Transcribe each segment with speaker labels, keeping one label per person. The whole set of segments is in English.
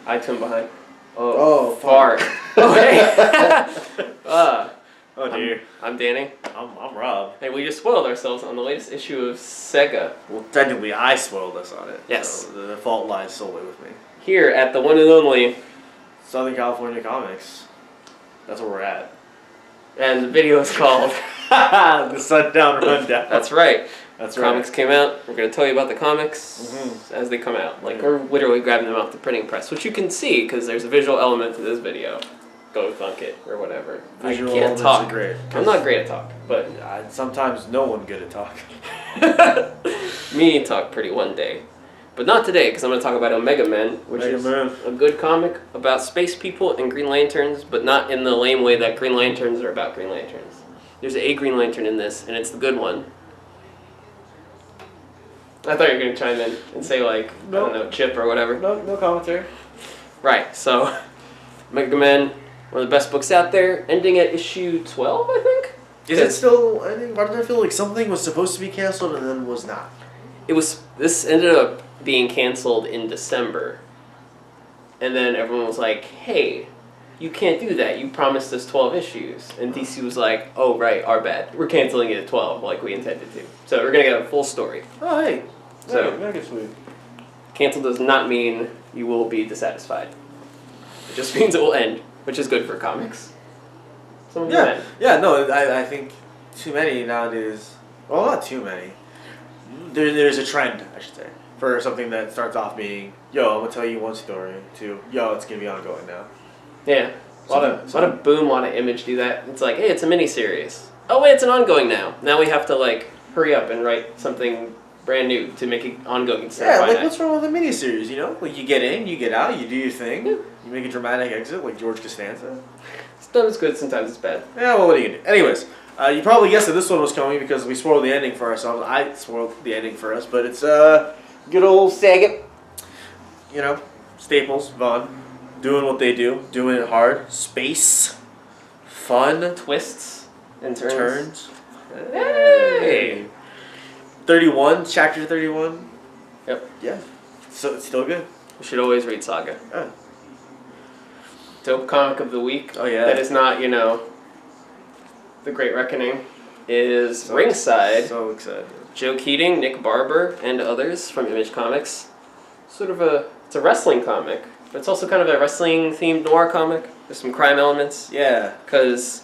Speaker 1: I tune behind. Oh, fart. Oh, hey.
Speaker 2: Oh dear.
Speaker 1: I'm Danny.
Speaker 2: I'm Rob.
Speaker 1: Hey, we just spoiled ourselves on the latest issue of Sega.
Speaker 2: Well, technically, I spoiled us on it.
Speaker 1: Yes.
Speaker 2: So the fault lies solely with me.
Speaker 1: Here at the one and only
Speaker 2: Southern California Comics. That's where we're at.
Speaker 1: And the video is called
Speaker 2: The Sundown Rundown.
Speaker 1: That's right.
Speaker 2: That's right.
Speaker 1: Comics came out. We're going to tell you about the comics as they come out. Like, we're literally grabbing them off the printing press, which you can see because there's a visual element to this video. Go thunk it or whatever.
Speaker 2: Visual
Speaker 1: I can't talk.
Speaker 2: Are great.
Speaker 1: I'm not great at talk, but
Speaker 2: sometimes no one good at talk.
Speaker 1: me talk pretty one day. But not today, because I'm going to talk about Omega Men, which is a good comic about space people and Green Lanterns, but not in the lame way that Green Lanterns are about Green Lanterns. There's a Green Lantern in this, and it's the good one. I thought you were going to chime in and say, like,
Speaker 2: nope.
Speaker 1: I don't know, Chip or whatever.
Speaker 2: No commentary.
Speaker 1: Right, so Omega Men, one of the best books out there, ending at issue 12, I think?
Speaker 2: Is it still ending? Why did I feel like something was supposed to be canceled and then was not?
Speaker 1: This ended up being canceled in December. And then everyone was like, hey, you can't do that. You promised us 12 issues. And DC was like, oh, right, our bad. We're canceling it at 12 like we intended to. So we're going to get a full story.
Speaker 2: Oh, hey.
Speaker 1: So,
Speaker 2: that gets sweet.
Speaker 1: Cancel does not mean you will be dissatisfied. It just means it will end, which is good for comics. Some of them end.
Speaker 2: Yeah, no, I think too many nowadays. Well, not too many. There's a trend, I should say, for something that starts off being, yo, I'm going to tell you one story, to, yo, it's going to be ongoing now.
Speaker 1: Yeah. A lot of Boom, a lot of Image do that. It's like, hey, it's a miniseries. Oh, wait, it's an ongoing now. Now we have to, like, hurry up and write something brand new to make it ongoing instead of finite.
Speaker 2: What's wrong with a miniseries, you know? Like, you get in, you get out, you do your thing, you make a dramatic exit like George Costanza.
Speaker 1: Sometimes it's good, sometimes it's bad.
Speaker 2: Yeah, well, what are you going to do? Anyways, you probably guessed that this one was coming because we spoiled the ending for ourselves. I spoiled the ending for us, but it's good old Saget. You know, Staples, Vaughn, doing what they do, doing it hard. Space, fun,
Speaker 1: Twists and turns.
Speaker 2: Hey! 31, chapter 31.
Speaker 1: Yep.
Speaker 2: Yeah. So it's still good.
Speaker 1: You should always read Saga.
Speaker 2: Yeah.
Speaker 1: Dope comic of the week.
Speaker 2: Oh, yeah.
Speaker 1: That is not, The Great Reckoning is Ringside.
Speaker 2: So excited.
Speaker 1: Joe Keating, Nick Barber, and others from Image Comics. It's a wrestling comic, but it's also kind of a wrestling-themed noir comic. There's some crime elements.
Speaker 2: Yeah.
Speaker 1: Because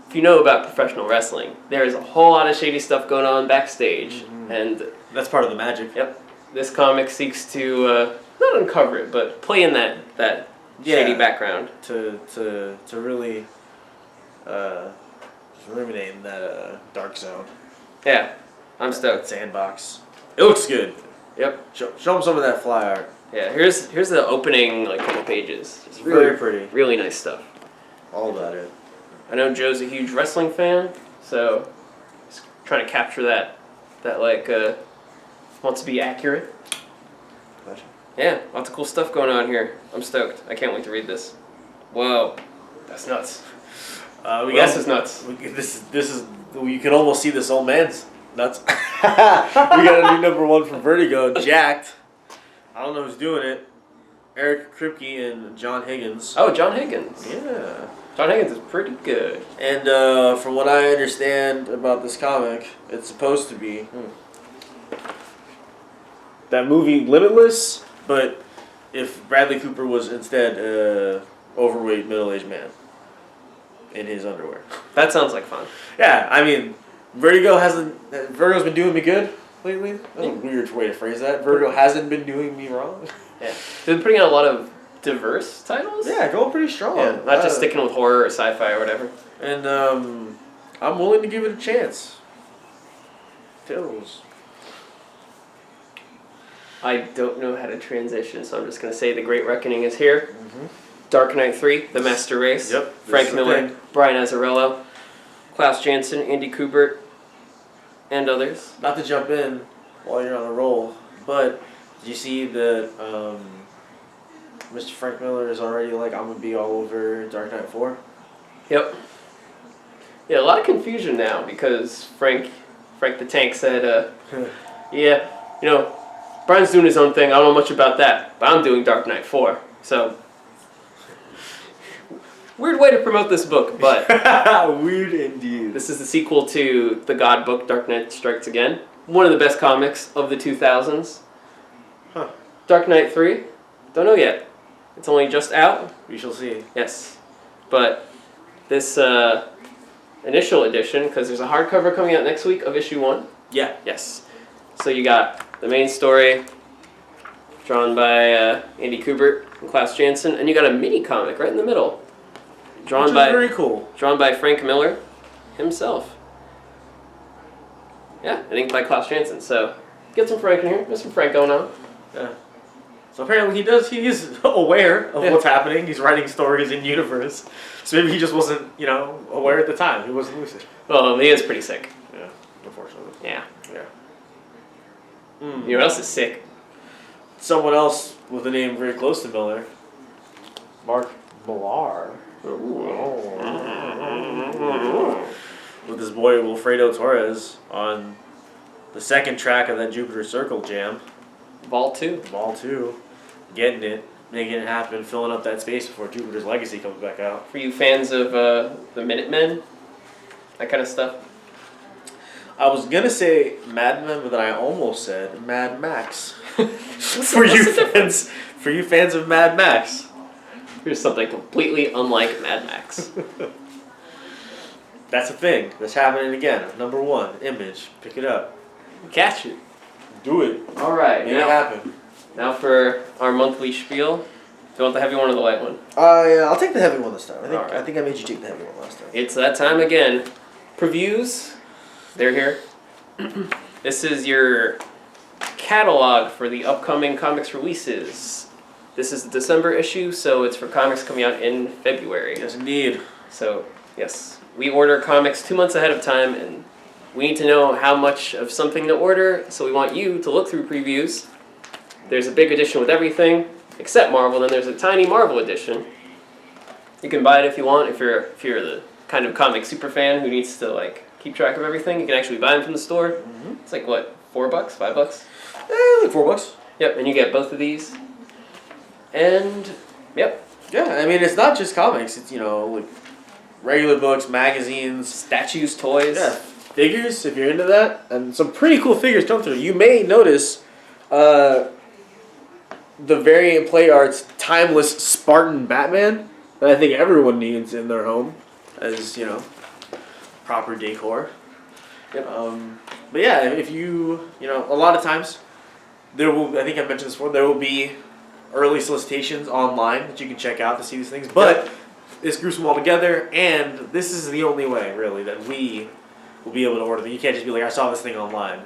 Speaker 1: if you know about professional wrestling, there's a whole lot of shady stuff going on backstage. And
Speaker 2: that's part of the magic.
Speaker 1: Yep. This comic seeks to, not uncover it, but play in that shady background.
Speaker 2: To really eliminate that dark zone.
Speaker 1: Yeah, I'm stoked.
Speaker 2: Sandbox. It looks good.
Speaker 1: Yep.
Speaker 2: Show them some of that fly art.
Speaker 1: Yeah, here's the opening couple pages. It's
Speaker 2: very pretty.
Speaker 1: Really nice stuff.
Speaker 2: All about it.
Speaker 1: I know Joe's a huge wrestling fan, so he's trying to capture that wants to be accurate.
Speaker 2: Gotcha.
Speaker 1: Yeah, lots of cool stuff going on here. I'm stoked. I can't wait to read this. Whoa, that's nuts. This is nuts.
Speaker 2: This is you can almost see this old man's nuts. We got a new #1 from Vertigo, Jacked. I don't know who's doing it. Eric Kripke and John Higgins.
Speaker 1: Oh, John Higgins.
Speaker 2: Yeah.
Speaker 1: John Higgins is pretty good.
Speaker 2: And from what I understand about this comic, it's supposed to be that movie Limitless, but if Bradley Cooper was instead overweight middle-aged man in his underwear.
Speaker 1: That sounds like fun.
Speaker 2: Yeah, I mean, Vertigo's been doing me good lately. That's a weird way to phrase that. Vertigo hasn't been doing me wrong.
Speaker 1: Yeah. They've been putting out a lot of diverse titles.
Speaker 2: Yeah, going pretty strong.
Speaker 1: Yeah, not just sticking with horror or sci-fi or whatever.
Speaker 2: And I'm willing to give it a chance. Tills.
Speaker 1: I don't know how to transition, so I'm just going to say The Great Reckoning is here. Dark Knight 3, The Master Race.
Speaker 2: Yep.
Speaker 1: Frank Miller, Brian Azzarello, Klaus Janson, Andy Kubert, and others.
Speaker 2: Not to jump in while you're on a roll, but did you see that Mr. Frank Miller is already like, I'm going to be all over Dark Knight 4?
Speaker 1: Yep. Yeah, a lot of confusion now because Frank the Tank said, yeah, Brian's doing his own thing. I don't know much about that, but I'm doing Dark Knight 4. So, weird way to promote this book, but
Speaker 2: weird indeed.
Speaker 1: this is the sequel to the God book, Dark Knight Strikes Again. One of the best comics of the 2000s.
Speaker 2: Huh.
Speaker 1: Dark Knight 3, don't know yet. It's only just out.
Speaker 2: We shall see.
Speaker 1: Yes, but this initial edition, because there's a hardcover coming out next week of issue 1.
Speaker 2: Yeah.
Speaker 1: Yes. So you got the main story, drawn by Andy Kubert and Klaus Janson, and you got a mini comic right in the middle,
Speaker 2: Which is very cool.
Speaker 1: Drawn by Frank Miller himself. Yeah, and inked by Klaus Janson. So get some Frank in here. There's some Frank going on.
Speaker 2: Yeah. So apparently he is aware of what's happening. He's writing stories in universe. So maybe he just wasn't, aware at the time. He wasn't lucid.
Speaker 1: Well, he is pretty sick.
Speaker 2: Yeah, unfortunately.
Speaker 1: Yeah.
Speaker 2: Yeah.
Speaker 1: You know what else is sick?
Speaker 2: Someone else with a name very close to Miller. Mark Millar. With his boy Wilfredo Torres on the second track of that Jupiter Circle jam.
Speaker 1: Vol 2.
Speaker 2: Vol 2. Getting it. Making it happen. Filling up that space before Jupiter's Legacy comes back out.
Speaker 1: For you fans of the Minutemen, that kind of stuff.
Speaker 2: I was gonna say Mad Men, but then I almost said Mad Max.
Speaker 1: What's
Speaker 2: for
Speaker 1: the
Speaker 2: you fans of Mad Max.
Speaker 1: Here's something completely unlike Mad Max.
Speaker 2: That's a thing. That's happening again. Number 1, Image. Pick it up.
Speaker 1: Catch it.
Speaker 2: Do it.
Speaker 1: All right.
Speaker 2: Make it happen.
Speaker 1: Now for our monthly spiel. Do you want the heavy one or the light one?
Speaker 2: Yeah, I'll take the heavy one this time.
Speaker 1: Alright.
Speaker 2: I think I made you take the heavy one last time.
Speaker 1: It's that time again. Previews. They're here. This is your catalog for the upcoming comics releases. This is the December issue, so it's for comics coming out in February.
Speaker 2: Yes, indeed.
Speaker 1: So, yes, we order comics 2 months ahead of time, and we need to know how much of something to order, so we want you to look through previews. There's a big edition with everything, except Marvel, then there's a tiny Marvel edition. You can buy it if you want, if you're the kind of comic super fan who needs to keep track of everything. You can actually buy them from the store.
Speaker 2: Mm-hmm.
Speaker 1: It's like what, $4, $5?
Speaker 2: Like $4.
Speaker 1: Yep, and you get both of these. And yep.
Speaker 2: Yeah, I mean it's not just comics. It's like regular books, magazines,
Speaker 1: Statues, toys.
Speaker 2: yeah, figures if you're into that, and some pretty cool figures come through. You may notice the variant play arts timeless Spartan Batman that I think everyone needs in their home as proper decor.
Speaker 1: Yep.
Speaker 2: But yeah, if you a lot of times there will, I think I mentioned this before, there will be early solicitations online that you can check out to see these things. But this groups them all together, and this is the only way really that we will be able to order them. You can't just be like, I saw this thing online.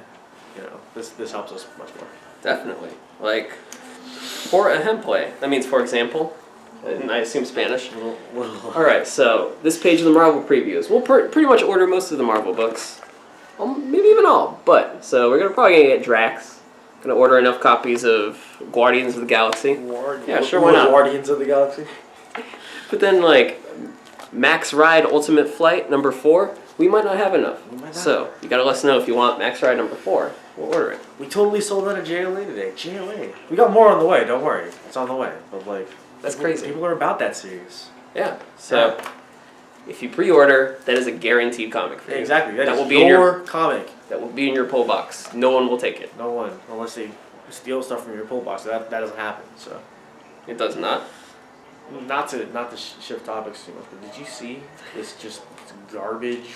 Speaker 2: This helps us much more.
Speaker 1: Definitely. Like, por ejemplo. That means for example. And I assume Spanish. Alright, so this page of the Marvel previews. We'll pretty much order most of the Marvel books. Maybe even all. But, so we're probably going to get Drax. Going to order enough copies of Guardians of the Galaxy. Yeah, sure, why not?
Speaker 2: Guardians of the Galaxy.
Speaker 1: But then, Max Ride Ultimate Flight number 4, we might not have enough. So, you got to let us know if you want Max Ride number 4. We'll order it.
Speaker 2: We totally sold out of JLA today. JLA. We got more on the way, don't worry. It's on the way. But
Speaker 1: that's crazy.
Speaker 2: People are about that series.
Speaker 1: Yeah. So, if you pre-order, that is a guaranteed comic for you.
Speaker 2: Exactly. That
Speaker 1: will
Speaker 2: is
Speaker 1: be in your
Speaker 2: comic.
Speaker 1: That will be in your pull box. No one will take it.
Speaker 2: No one, unless they steal stuff from your pull box. That doesn't happen. So
Speaker 1: it does not.
Speaker 2: Not to shift topics too much, but did you see this just garbage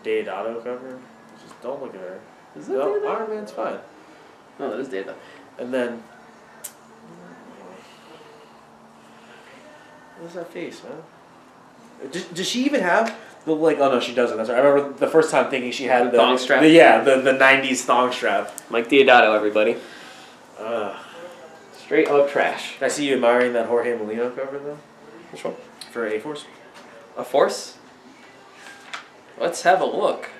Speaker 2: Deodato cover? Just don't look at her.
Speaker 1: Is that Deodato?
Speaker 2: Iron Man's fine.
Speaker 1: No, that is Deodato.
Speaker 2: And then what's that face, man? Does she even have the oh no, she doesn't. That's right. I remember the first time thinking she had the
Speaker 1: thong strap.
Speaker 2: The 90s thong strap.
Speaker 1: Mike Deodato, everybody. Straight up trash.
Speaker 2: I see you admiring that Jorge Molino cover though.
Speaker 1: Which one?
Speaker 2: For A-Force.
Speaker 1: A Force? Let's have a look.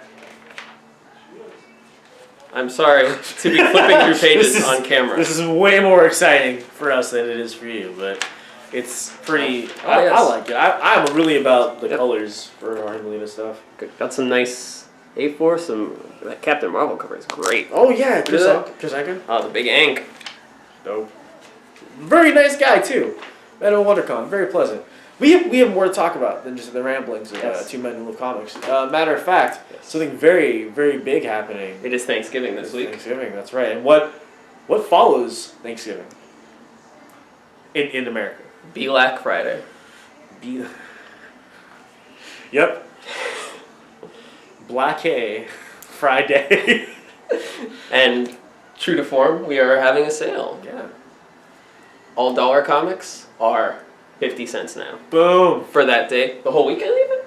Speaker 1: I'm sorry to be flipping through pages on camera.
Speaker 2: This is way more exciting for us than it is for you, but it's pretty. I like it. I'm really about the colors for Jorge Molino stuff.
Speaker 1: Good. Got some nice A4, that Captain Marvel cover is great.
Speaker 2: Oh yeah,
Speaker 1: Chris
Speaker 2: Anka.
Speaker 1: Oh, the big ink.
Speaker 2: Dope. Very nice guy too. Man of WonderCon, very pleasant. We have more to talk about than just the ramblings of Two Men Who Love Comics. Matter of fact, something very, very big happening.
Speaker 1: It is Thanksgiving this week.
Speaker 2: Thanksgiving, that's right. And what follows Thanksgiving in America?
Speaker 1: Black Friday.
Speaker 2: Yep. Black Hay Friday.
Speaker 1: And true to form, we are having a sale.
Speaker 2: Yeah.
Speaker 1: All dollar comics are 50 cents now.
Speaker 2: Boom.
Speaker 1: For that day. The whole weekend even?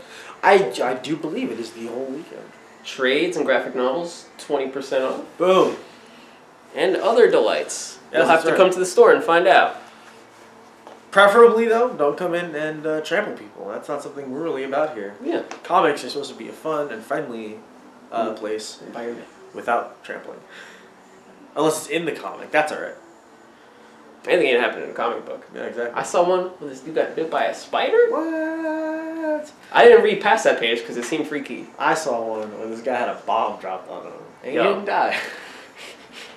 Speaker 2: I do believe it is the whole weekend.
Speaker 1: Trades and graphic novels, 20% off.
Speaker 2: Boom.
Speaker 1: And other delights.
Speaker 2: Yes,
Speaker 1: You'll have to come to the store and find out.
Speaker 2: Preferably, though, don't come in and trample people. That's not something we're really about here.
Speaker 1: Yeah.
Speaker 2: Comics are supposed to be a fun and friendly place.
Speaker 1: Environment.
Speaker 2: Without trampling. Unless it's in the comic. That's alright.
Speaker 1: Anything can happen in a comic book.
Speaker 2: Yeah, exactly.
Speaker 1: I saw one where this dude got bit by a spider.
Speaker 2: What?
Speaker 1: I didn't read past that page because it seemed freaky.
Speaker 2: I saw one where this guy had a bomb dropped on him. And he
Speaker 1: Yo.
Speaker 2: didn't die.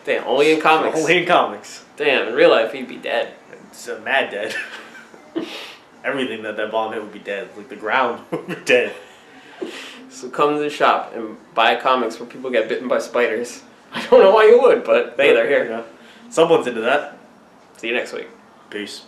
Speaker 1: Damn, only in comics.
Speaker 2: Only in comics.
Speaker 1: Damn, in real life he'd be dead.
Speaker 2: It's mad dead. Everything that bomb hit would be dead. Like the ground would be dead.
Speaker 1: So come to the shop and buy comics where people get bitten by spiders. I don't know why you would, but hey, they're here.
Speaker 2: Yeah. Someone's into that.
Speaker 1: See you next week.
Speaker 2: Peace.